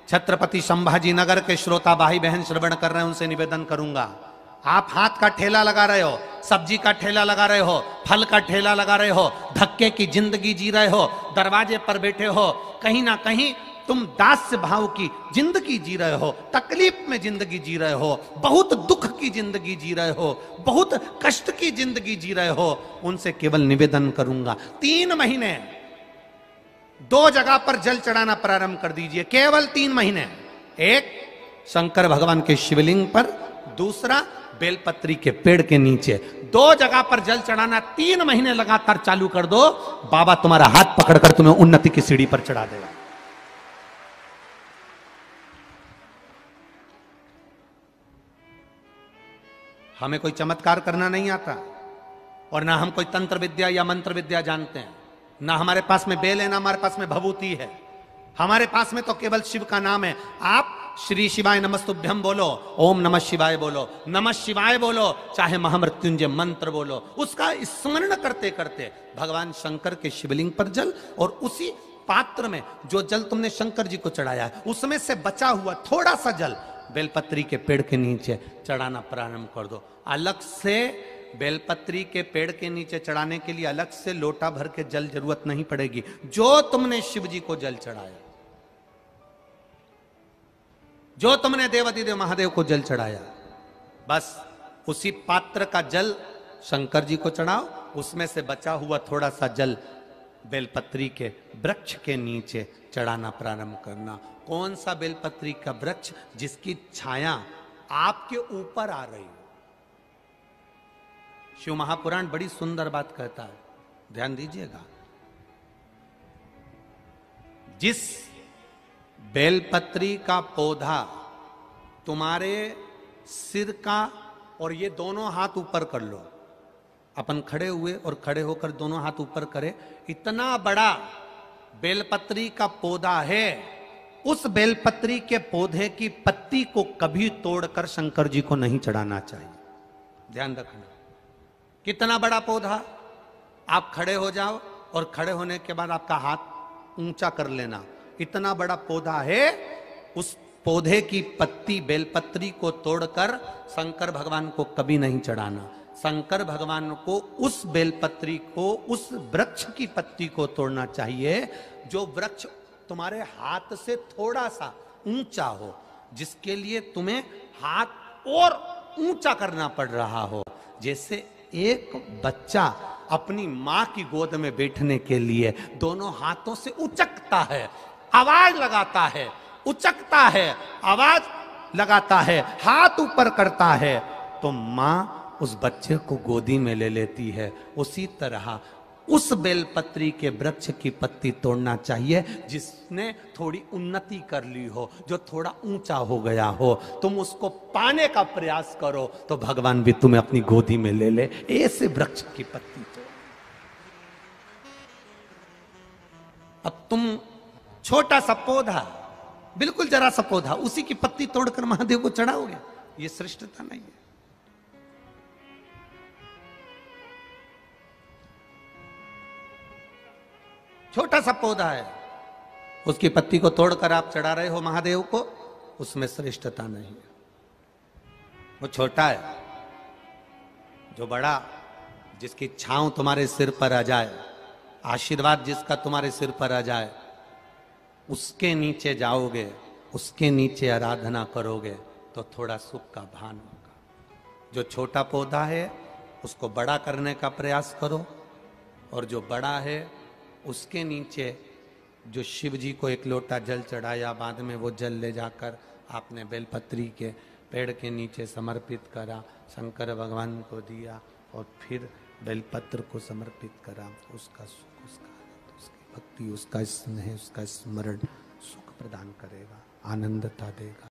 छत्रपति संभाजी नगर के श्रोता भाई बहन श्रवण कर रहे हैं, उनसे निवेदन करूंगा, आप हाथ का ठेला लगा रहे हो, सब्जी का ठेला लगा रहे हो, फल का ठेला लगा रहे हो, धक्के की जिंदगी जी रहे हो, दरवाजे पर बैठे हो, कहीं ना कहीं तुम दास्य भाव की जिंदगी जी रहे हो, तकलीफ में जिंदगी जी रहे हो, बहुत दुख की जिंदगी जी रहे हो, बहुत कष्ट की जिंदगी जी रहे हो, उनसे केवल निवेदन करूंगा 3 महीने 2 जगह पर जल चढ़ाना प्रारंभ कर दीजिए, केवल 3 महीने। एक शंकर भगवान के शिवलिंग पर, दूसरा बेलपत्री के पेड़ के नीचे, 2 जगह पर जल चढ़ाना 3 महीने लगातार चालू कर दो, बाबा तुम्हारा हाथ पकड़कर तुम्हें उन्नति की सीढ़ी पर चढ़ा देगा। हमें कोई चमत्कार करना नहीं आता और ना हम कोई तंत्र विद्या या मंत्र विद्या जानते हैं, ना हमारे पास में बेल है, ना हमारे पास में भभूति है, हमारे पास में तो केवल शिव का नाम है। आप श्री शिवाय नमस्तुभ्यम बोलो, ओम नमः शिवाय बोलो, नमः शिवाय बोलो, चाहे महामृत्युंजय मंत्र बोलो, उसका स्मरण करते करते भगवान शंकर के शिवलिंग पर जल, और उसी पात्र में जो जल तुमने शंकर जी को चढ़ाया है उसमें से बचा हुआ थोड़ा सा जल बेलपत्री के पेड़ के नीचे चढ़ाना प्रारंभ कर दो। अलग से बेलपत्री के पेड़ के नीचे चढ़ाने के लिए अलग से लोटा भर के जल जरूरत नहीं पड़ेगी। जो तुमने शिव जी को जल चढ़ाया, जो तुमने देवाधिदेव महादेव को जल चढ़ाया, बस उसी पात्र का जल शंकर जी को चढ़ाओ, उसमें से बचा हुआ थोड़ा सा जल बेलपत्री के वृक्ष के नीचे चढ़ाना प्रारंभ करना। कौन सा बेलपत्री का वृक्ष? जिसकी छाया आपके ऊपर आ रही हो। शिव महापुराण बड़ी सुंदर बात कहता है, ध्यान दीजिएगा। जिस बेलपत्री का पौधा तुम्हारे सिर का, और ये दोनों हाथ ऊपर कर लो, अपन खड़े हुए और खड़े होकर दोनों हाथ ऊपर करे, इतना बड़ा बेलपत्री का पौधा है, उस बेलपत्री के पौधे की पत्ती को कभी तोड़कर शंकर जी को नहीं चढ़ाना चाहिए। ध्यान रखना, कितना बड़ा पौधा। आप खड़े हो जाओ और खड़े होने के बाद आपका हाथ ऊंचा कर लेना, इतना बड़ा पौधा है, उस पौधे की पत्ती बेलपत्री को तोड़कर शंकर भगवान को कभी नहीं चढ़ाना। शंकर भगवान को उस बेलपत्री को, उस वृक्ष की पत्ती को तोड़ना चाहिए जो वृक्ष तुम्हारे हाथ से थोड़ा सा ऊंचा हो, जिसके लिए तुम्हें हाथ और ऊंचा करना पड़ रहा हो। जैसे एक बच्चा अपनी मां की गोद में बैठने के लिए दोनों हाथों से उचकता है, आवाज लगाता है, उचकता है, आवाज लगाता है, हाथ ऊपर करता है, तो मां उस बच्चे को गोदी में ले लेती है। उसी तरह उस बेलपत्री के वृक्ष की पत्ती तोड़ना चाहिए जिसने थोड़ी उन्नति कर ली हो, जो थोड़ा ऊंचा हो गया हो। तुम उसको पाने का प्रयास करो तो भगवान भी तुम्हें अपनी गोदी में ले ले। ऐसे वृक्ष की पत्ती तोड़। अब तुम छोटा सा पौधा, बिल्कुल जरा सा पौधा, उसी की पत्ती तोड़कर महादेव को चढ़ाओगे, ये श्रेष्ठता नहीं है। छोटा सा पौधा है, उसकी पत्ती को तोड़कर आप चढ़ा रहे हो महादेव को, उसमें श्रेष्ठता नहीं है। वो छोटा है, जो बड़ा, जिसकी छांव तुम्हारे सिर पर आ जाए, आशीर्वाद जिसका तुम्हारे सिर पर आ जाए, उसके नीचे जाओगे, उसके नीचे आराधना करोगे तो थोड़ा सुख का भान होगा। जो छोटा पौधा है उसको बड़ा करने का प्रयास करो, और जो बड़ा है उसके नीचे जो शिव जी को एक लोटा जल चढ़ाया, बाद में वो जल ले जाकर आपने बेलपत्री के पेड़ के नीचे समर्पित करा, शंकर भगवान को दिया और फिर बेलपत्र को समर्पित करा, उसका सुख, उसका आनंद, उसकी भक्ति, उसका स्नेह, उसका स्मरण सुख प्रदान करेगा, आनंदता देगा।